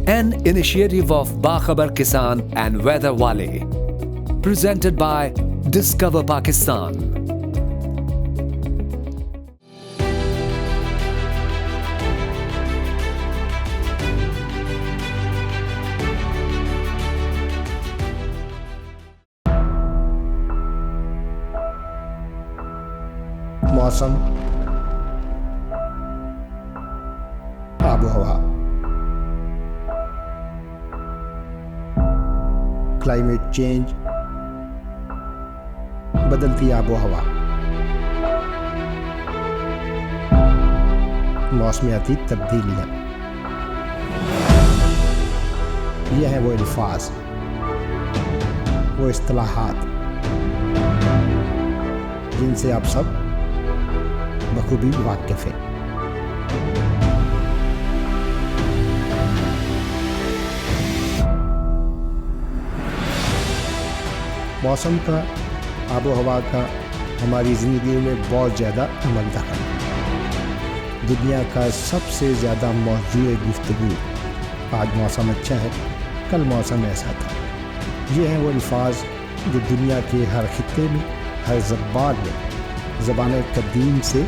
an initiative of Bakhabar Kisan and Weather Wali, presented by Discover Pakistan. मौसम, आबोहवा, climate change, बदलती आबोहवा, मौसमियाती तब्दीलियाँ, ये हैं वो अल्फाज, वो इस्तिलाहात जिनसे आप सब बखूबी वाकिफ हैं। मौसम का, आबो हवा का हमारी ज़िंदगी में बहुत ज़्यादा अमल दखल है। दुनिया का सबसे ज़्यादा मौजूद गुफ्तगू आज मौसम अच्छा है, कल मौसम ऐसा था। ये हैं वो अल्फाज जो दुनिया के हर खित्ते में, हर ज़बान में, ज़बान कदीम से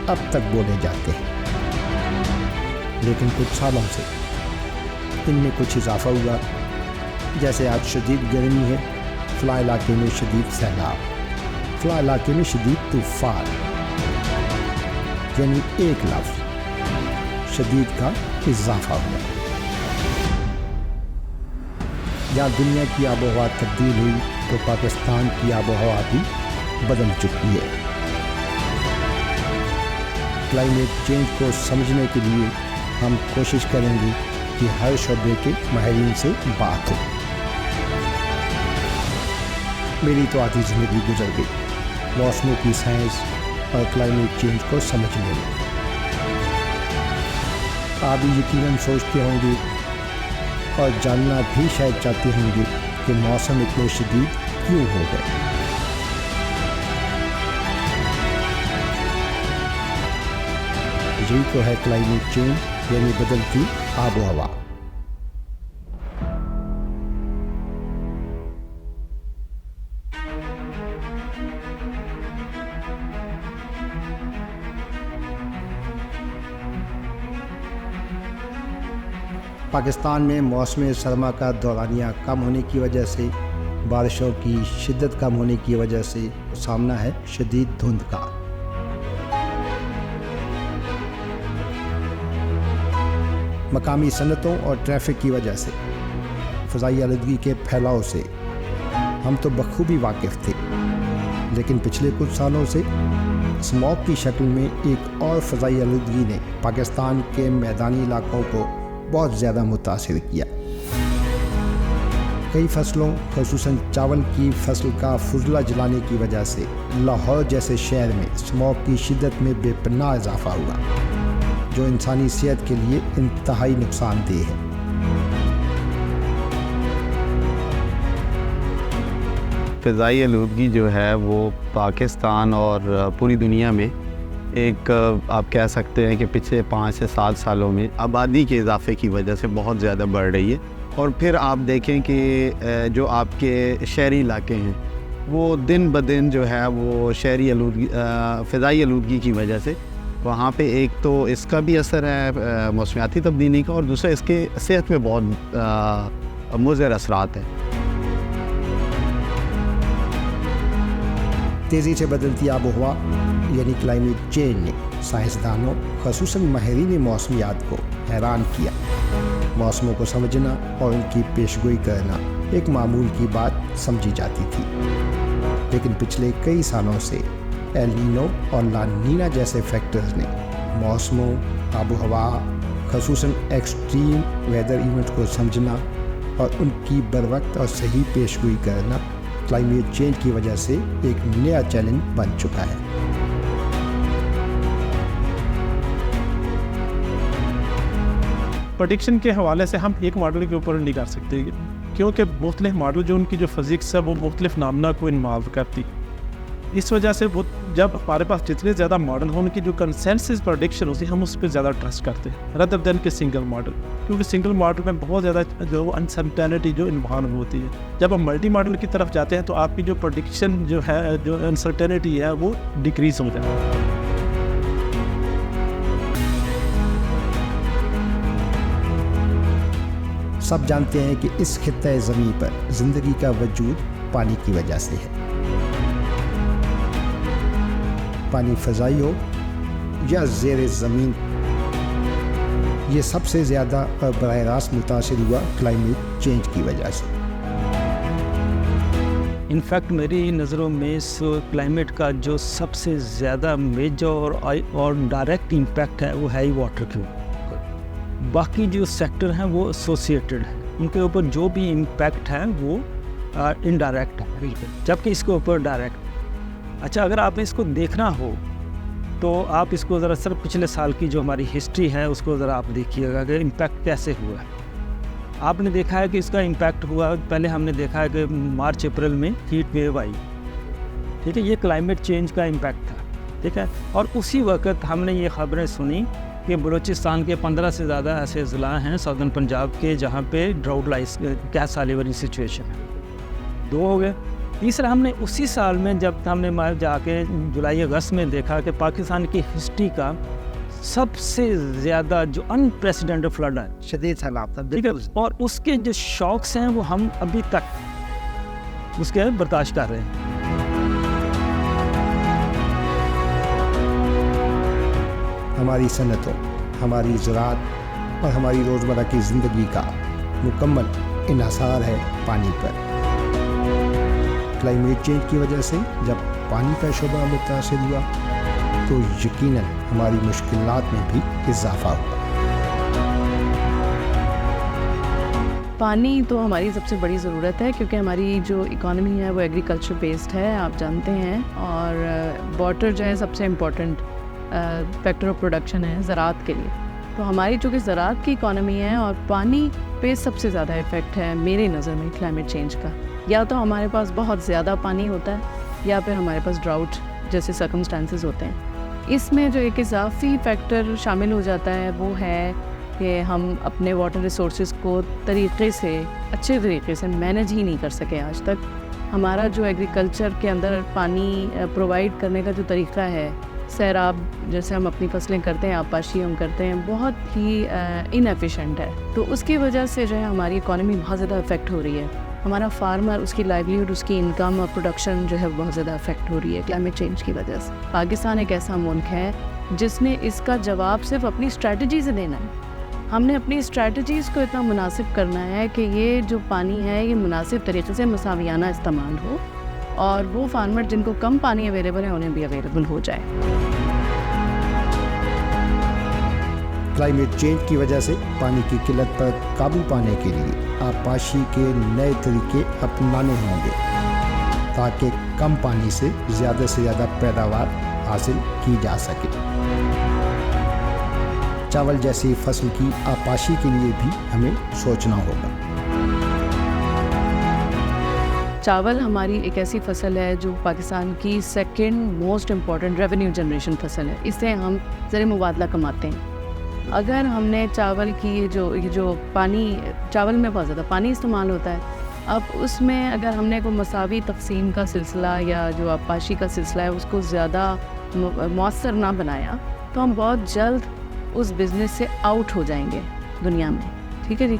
अब तक बोले जाते हैं। लेकिन कुछ सालों से इनमें कुछ इजाफा हुआ। जैसे आज शदीद गर्मी है, फ़लाँ इलाके में शदीद सैलाब, फ़लाँ इलाके में शदीद तूफ़ान, यानी एक लफ्ज़ शदीद का इजाफा हुआ। जहाँ दुनिया की आबोहवा तब्दील हुई तो पाकिस्तान की आबोहवा भी बदल चुकी है। क्लाइमेट चेंज को समझने के लिए हम कोशिश करेंगे कि हर शोबे के माहिरीन से बात हो। मेरी तो आधी ज़िंदगी गुजर गई मौसमों की साइंस और क्लाइमेट चेंज को समझने में। आप भी यकीनन सोचते होंगे और जानना भी शायद चाहते होंगे कि मौसम इतने शदीद क्यों हो गए। यही तो है क्लाइमेट चेंज, यानी बदलती आबो हवा। पाकिस्तान में मौसम सरमा का दौरानिया कम होने की वजह से, बारिशों की शिद्दत कम होने की वजह से सामना है शदीद धुंध का। मकामी सनतों और ट्रैफिक की वजह से, फ़ज़ाई आलूदगी के फैलाव से हम तो बखूबी वाकिफ़ थे। लेकिन पिछले कुछ सालों से स्मॉग की शक्ल में एक और फ़ज़ाई आलूदगी ने पाकिस्तान के मैदानी इलाकों को बहुत ज़्यादा मुतासिर किया। कई फसलों, ख़ुसूसन चावल की फसल का फुजला जलाने की वजह से लाहौर जैसे शहर में स्मॉग की शिद्दत में बेपनाह इजाफा हुआ, जो इंसानी सेहत के लिए इंतहाई नुकसानदेह है। फ़ज़ाई आलूदगी जो है वो पाकिस्तान और पूरी दुनिया में एक आप कह सकते हैं कि पिछले 5 से 7 सालों में आबादी के इजाफे की वजह से बहुत ज़्यादा बढ़ रही है। और फिर आप देखें कि जो आपके शहरी इलाके हैं वो दिन ब दिन जो है वो शहरी आलूदगी, फ़ज़ाई आलूदगी की वजह से वहाँ पे एक तो इसका भी असर है मौसमियाती तब्दीली का, और दूसरा इसके सेहत में बहुत मुज़र असरात हैं। तेज़ी से बदलती आबोहवा यानी क्लाइमेट चेंज ने साइंसदानों, ख़ुसूसन माहिरीन मौसमियात को हैरान किया। मौसमों को समझना और उनकी पेशगोई करना एक मामूल की बात समझी जाती थी, लेकिन पिछले कई सालों से एल नीनो और ला नीना जैसे फैक्टर्स ने मौसमों, आबोहवा, ख़ुसूसन एक्सट्रीम वेदर इवेंट को समझना और उनकी बरवक्त और सही पेशगोई करना क्लाइमेट चेंज की वजह से एक नया चैलेंज बन चुका है। प्रेडिक्शन के हवाले से हम एक मॉडल के ऊपर नहीं कर सकते, क्योंकि मुख्तलिफ मॉडल जो उनकी जो फिज़िक्स है वो मुख्तलिफ नामना को इन्वॉल्व करती। इस वजह से वो जब हमारे पास जितने ज़्यादा मॉडल हो उनकी जो कंसेंसस प्रेडिक्शन होती है हम उस पर ज़्यादा ट्रस्ट करते हैं रदर देन के सिंगल मॉडल, क्योंकि सिंगल मॉडल में बहुत ज़्यादा जो अनसर्टेनिटी जो इन्वॉल्व होती है। जब हम मल्टी मॉडल की तरफ जाते हैं तो आपकी जो प्रेडिक्शन जो है, जो अनसर्टेनिटी है वो डिक्रीज़ हो जाती है। सब जानते हैं कि इस खित्ते ज़मीन पर ज़िंदगी का वजूद पानी की वजह से है। पानी फ़ज़ाई हो या ज़ेर ज़मीन, ये सबसे ज़्यादा बराह रास्त मुतासिर हुआ क्लाइमेट चेंज की वजह से। इनफैक्ट मेरी नज़रों में इस क्लाइमेट का जो सबसे ज़्यादा मेजर और डायरेक्ट इम्पैक्ट है वो है ही वाटर के ऊपर। बाकी जो सेक्टर हैं वो एसोसिएटेड है, उनके ऊपर जो भी इम्पैक्ट है वो इनडायरेक्ट है, जबकि इसके ऊपर डायरेक्ट। अच्छा, अगर आप इसको देखना हो तो आप इसको ज़रा सिर्फ पिछले साल की जो हमारी हिस्ट्री है उसको ज़रा आप देखिएगा कि इम्पैक्ट कैसे हुआ है। आपने देखा है कि इसका इम्पैक्ट हुआ, पहले हमने देखा है कि मार्च अप्रैल में हीट वेव आई, ठीक है, ये क्लाइमेट चेंज का इम्पैक्ट था, ठीक है। और उसी वक्त हमने ये ख़बरें सुनी कि बलूचिस्तान के 15 से ज़्यादा ऐसे ज़िला हैं सदर्न पंजाब के जहाँ पे ड्राउट लाइस कैसा लेवलिंग सिचुएशन है। 2 हो गए। तीसरा, हमने उसी साल में जब हमने जाके जुलाई अगस्त में देखा कि पाकिस्तान की हिस्ट्री का सबसे ज़्यादा जो अनप्रेसिडेंटेड फ्लड है, शदीद सैलाब था, ठीक है, और उसके जो शॉक्स हैं वो हम अभी तक उसके बर्दाश्त कर रहे हैं। हमारी सनतों, हमारी ज़राअत और हमारी रोज़मर्रा की ज़िंदगी का मुकम्मल इन्हसार है पानी पर। क्लाइमेट चेंज की वजह से जब पानी का शोबा मुतासिर हुआ तो यकीनन हमारी मुश्किलात में भी इजाफा हुआ। पानी तो हमारी सबसे बड़ी ज़रूरत है, क्योंकि हमारी जो इकॉनमी है वो एग्रीकल्चर बेस्ड है, आप जानते हैं, और वाटर जो है सबसे इम्पोर्टेंट फैक्टर ऑफ प्रोडक्शन है ज़राअत के लिए। तो हमारी चूँकि ज़राअत की इकॉनमी है और पानी पे सबसे ज़्यादा इफ़ेक्ट है मेरी नज़र में क्लाइमेट चेंज का। या तो हमारे पास बहुत ज़्यादा पानी होता है या फिर हमारे पास ड्राउट जैसे सर्कमस्टांसेस होते हैं। इसमें जो एक इजाफी फैक्टर शामिल हो जाता है वो है कि हम अपने वाटर रिसोर्सेज को तरीक़े से, अच्छे तरीके से मैनेज ही नहीं कर सके आज तक। हमारा जो एग्रीकल्चर के अंदर पानी प्रोवाइड करने का जो तरीक़ा है, सैराब जैसे हम अपनी फसलें करते हैं, आपाशी हम करते हैं, बहुत ही इनएफिशिएंट है। तो उसकी वजह से जो है हमारी इकॉनमी बहुत ज़्यादा अफेक्ट हो रही है। हमारा फार्मर, उसकी लाइवलीहुड, उसकी इनकम और प्रोडक्शन जो है बहुत ज़्यादा अफेक्ट हो रही है क्लाइमेट चेंज की वजह से। पाकिस्तान एक ऐसा मुल्क है जिसने इसका जवाब सिर्फ अपनी स्ट्रैटेजी से देना है। हमने अपनी स्ट्रैटेजीज़ को इतना मुनासिब करना है कि ये जो पानी है ये मुनासिब तरीके से मसावियाना इस्तेमाल हो और वो फार्मर जिनको कम पानी अवेलेबल है उन्हें भी अवेलेबल हो जाए। क्लाइमेट चेंज की वजह से पानी की किल्लत पर काबू पाने के लिए आपाशी के नए तरीके अपनाने होंगे ताकि कम पानी से ज़्यादा पैदावार हासिल की जा सके। चावल जैसी फसल की आपाशी के लिए भी हमें सोचना होगा। चावल हमारी एक ऐसी फसल है जो पाकिस्तान की second most important revenue generation फसल है। इससे हम ज़र मुबादला कमाते हैं। अगर हमने चावल की ये जो पानी, चावल में बहुत ज़्यादा पानी इस्तेमाल होता है, अब उसमें अगर हमने को मसावी तकसीम का सिलसिला या जो आपाशी का सिलसिला है उसको ज़्यादा मौसर ना बनाया तो हम बहुत जल्द उस बिज़नेस से आउट हो जाएंगे दुनिया में, ठीक है जी।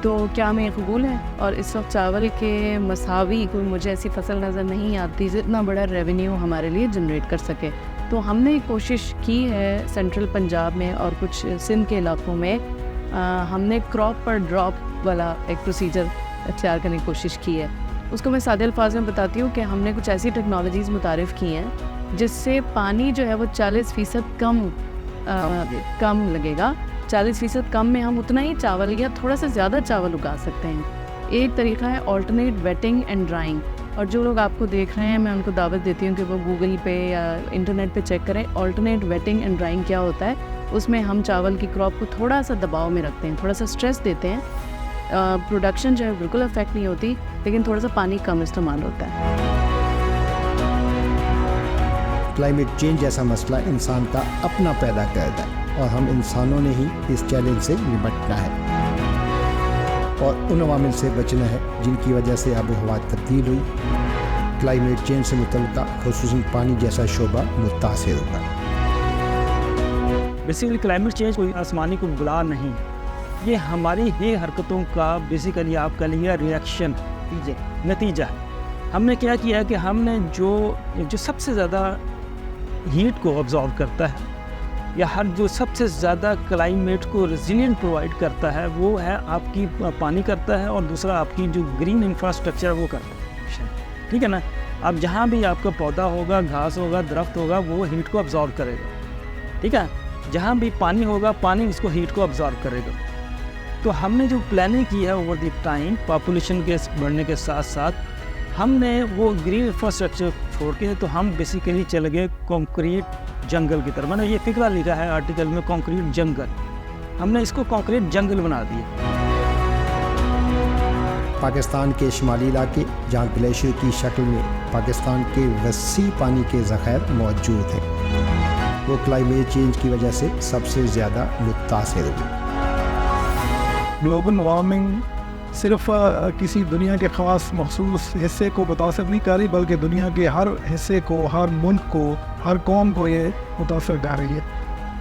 तो क्या हमें कबूल है? और इस वक्त चावल के मसावी कोई मुझे ऐसी फसल नज़र नहीं आती जितना बड़ा रेवेन्यू हमारे लिए जनरेट कर सके। तो हमने कोशिश की है सेंट्रल पंजाब में और कुछ सिंध के इलाकों में हमने क्रॉप पर ड्रॉप वाला एक प्रोसीजर अख्तियार करने की कोशिश की है। उसको मैं सादे अल्फाज में बताती हूँ कि हमने कुछ ऐसी टेक्नोलॉजीज़ मुतारिफ़ की हैं जिससे पानी जो है वो 40% कम लगेगा। 40% कम में हम उतना ही चावल या थोड़ा सा ज़्यादा चावल उगा सकते हैं। एक तरीका है ऑल्टरनेट वेटिंग एंड ड्राइंग, और जो लोग आपको देख रहे हैं मैं उनको दावत देती हूँ कि वो गूगल पे या इंटरनेट पे चेक करें ऑल्टरनेट वेटिंग एंड ड्राइंग क्या होता है। उसमें हम चावल की क्रॉप को थोड़ा सा दबाव में रखते हैं, थोड़ा सा स्ट्रेस देते हैं। प्रोडक्शन जो है बिल्कुल अफेक्ट नहीं होती, लेकिन थोड़ा सा पानी कम इस्तेमाल होता है। کلائمیٹ چینج جیسا مسئلہ انسان کا اپنا پیدا کردہ ہے اور ہم انسانوں نے ہی اس چیلنج سے نمٹنا ہے اور ان عوامل سے بچنا ہے جن کی وجہ سے آب و ہوا تبدیل ہوئی، کلائمیٹ چینج سے متعلقہ خصوصاً پانی جیسا شعبہ متاثر ہوگا۔ بیسیکلی کلائمیٹ چینج کوئی آسمانی کو بلا نہیں، یہ ہماری ہی حرکتوں کا بیسیکلی آپ کہہ لیجیے ریئیکشن نتیجہ ہے۔ ہم نے کیا کیا کہ ہم نے جو سب سے زیادہ ہیٹ کو آبزارو کرتا ہے یا جو سب سے زیادہ کلائمیٹ کو ریزیلینٹ پرووائڈ کرتا ہے وہ ہے آپ کی پانی کرتا ہے، اور دوسرا آپ کی جو گرین انفراسٹرکچر وہ کرتا ہے، ٹھیک ہے نا۔ اب جہاں بھی آپ کا پودا ہوگا، گھاس ہوگا، درخت ہوگا، وہ ہیٹ کو ابزارو کرے گا، ٹھیک ہے۔ جہاں بھی پانی ہوگا، پانی اس کو ہیٹ کو ابزارو کرے گا۔ تو ہم نے جو پلاننگ کی ہے اوور دی ٹائم پاپولیشن کے بڑھنے کے ساتھ ساتھ، ہم نے وہ گرین انفراسٹرکچر چھوڑ کے تو ہم بیسیکلی چلے گئے کنکریٹ جنگل کی طرف۔ میں نے یہ فکرہ لکھا ہے آرٹیکل میں، کنکریٹ جنگل، ہم نے اس کو کنکریٹ جنگل بنا دیا۔ پاکستان کے شمالی علاقے جہاں گلیشیئر کی شکل میں پاکستان کے وسیع پانی کے ذخائر موجود ہیں، وہ کلائمیٹ چینج کی وجہ سے سب سے زیادہ متاثر ہوئے۔ گلوبل وارمنگ صرف کسی دنیا کے خاص مخصوص حصے کو متاثر نہیں کر رہی، بلکہ دنیا کے ہر حصے کو، ہر ملک کو، ہر قوم کو یہ متاثر کر رہی ہے۔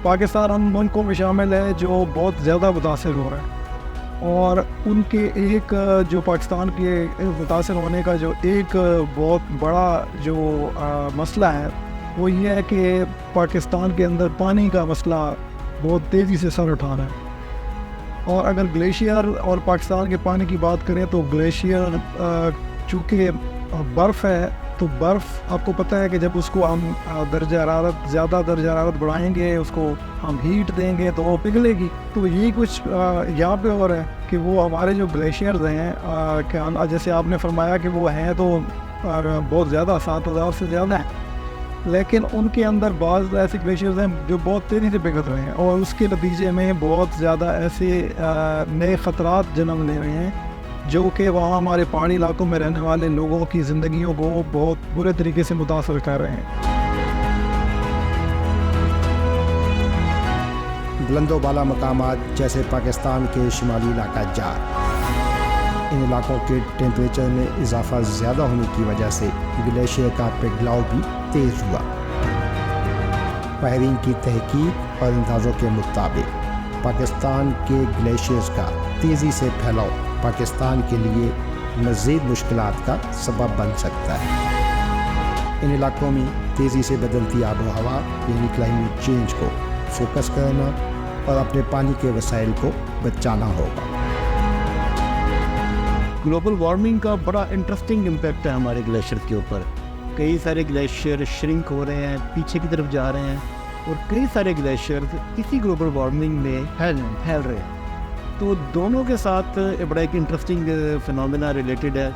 پاکستان ان ملکوں میں شامل ہے جو بہت زیادہ متاثر ہو رہا ہے، اور ان کے ایک جو پاکستان کے متاثر ہونے کا جو ایک بہت بڑا جو مسئلہ ہے وہ یہ ہے کہ پاکستان کے اندر پانی کا مسئلہ بہت تیزی سے سر اٹھا رہا ہے۔ اور اگر گلیشیئر اور پاکستان کے پانی کی بات کریں تو گلیشیئر چونکہ برف ہے، تو برف آپ کو پتہ ہے کہ جب اس کو ہم زیادہ درجہ حرارت بڑھائیں گے، اس کو ہم ہیٹ دیں گے تو وہ پگھلے گی۔ تو یہی کچھ یہاں پہ اور ہے کہ وہ ہمارے جو گلیشیئرز ہیں کہ جیسے آپ نے فرمایا کہ وہ ہیں تو بہت زیادہ 7000 سے زیادہ ہیں، لیکن ان کے اندر بعض ایسے گلیشیئرز ہیں جو بہت تیزی سے پگھل رہے ہیں، اور اس کے نتیجے میں بہت زیادہ ایسے نئے خطرات جنم لے رہے ہیں جو کہ وہاں ہمارے پہاڑی علاقوں میں رہنے والے لوگوں کی زندگیوں کو بہت برے طریقے سے متاثر کر رہے ہیں۔ بلند و بالا مقامات جیسے پاکستان کے شمالی علاقہ جات، ان علاقوں کے ٹیمپریچر میں اضافہ زیادہ ہونے کی وجہ سے گلیشیئر کا پگھلاؤ بھی تیز ہوا۔ ماہرین کی تحقیق اور اندازوں کے مطابق پاکستان کے گلیشیئرز کا تیزی سے پھیلاؤ پاکستان کے لیے مزید مشکلات کا سبب بن سکتا ہے۔ ان علاقوں میں تیزی سے بدلتی آب و ہوا یعنی کلائمیٹ چینج کو فوکس کرنا اور اپنے پانی کے وسائل کو بچانا ہوگا۔ گلوبل وارمنگ کا بڑا انٹرسٹنگ امپیکٹ ہے ہمارے گلیشیئر کے اوپر۔ کئی سارے گلیشیئر شرنک ہو رہے ہیں، پیچھے کی طرف جا رہے ہیں، اور کئی سارے گلیشیئر اسی گلوبل وارمنگ میں پھیل رہے ہیں۔ تو دونوں کے ساتھ بڑا ایک انٹرسٹنگ فنومینا ریلیٹڈ ہے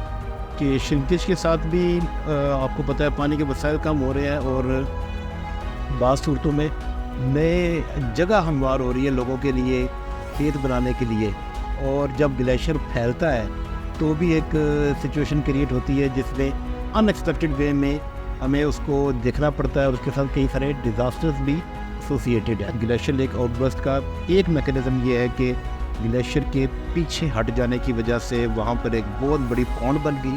کہ شرنکیج کے ساتھ بھی آپ کو پتہ ہے پانی کے وسائل کم ہو رہے ہیں، اور بعض صورتوں میں نئے جگہ ہموار ہو رہی ہے لوگوں کے لیے کھیت بنانے کے لیے، اور جب گلیشیئر پھیلتا ہے تو بھی ایک سچویشن کریٹ ہوتی ہے جس میں ان ایکسپیکٹڈ وے میں ہمیں اس کو دیکھنا پڑتا ہے، اور اس کے ساتھ کئی سارے ڈیزاسٹرز بھی ایسوسیٹیڈ ہے۔ گلیشیئر لیک آؤٹ برسٹ کا ایک میکینزم یہ ہے کہ گلیشیئر کے پیچھے ہٹ جانے کی وجہ سے وہاں پر ایک بہت بڑی پونڈ بن گئی،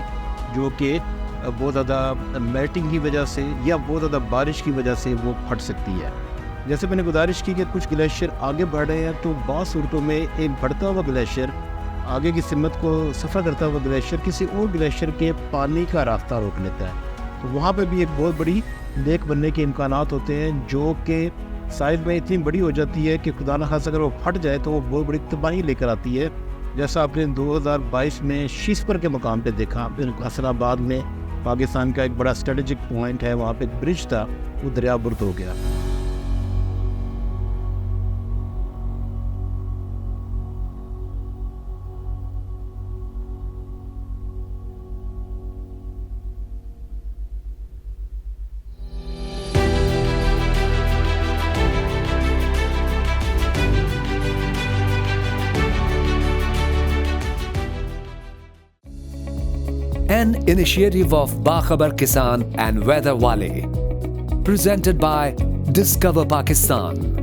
جو کہ بہت زیادہ میلٹنگ کی وجہ سے یا بہت زیادہ بارش کی وجہ سے وہ پھٹ سکتی ہے۔ جیسے میں نے گزارش کی کہ کچھ گلیشیئر آگے بڑھ رہے ہیں، تو بعض صورتوں میں ایک بڑھتا ہوا گلیشیئر آگے کی سمت کو سفر کرتا ہوا گلیشیئر کسی اور گلیشیئر کے پانی کا راستہ روک لیتا ہے، تو وہاں پہ بھی ایک بہت بڑی لیک بننے کے امکانات ہوتے ہیں، جو کہ سائز میں اتنی بڑی ہو جاتی ہے کہ خدا نخواستہ اگر وہ پھٹ جائے تو وہ بہت بڑی تباہی لے کر آتی ہے، جیسا آپ نے 2022 میں شیسپر کے مقام پہ دیکھا۔ حسن آباد میں پاکستان کا ایک بڑا اسٹریٹجک پوائنٹ ہے، وہاں پہ ایک برج تھا، وہ دریا برد ہو گیا۔ An initiative of Bakhabar Kisan and Weather Wali. presented by Discover Pakistan.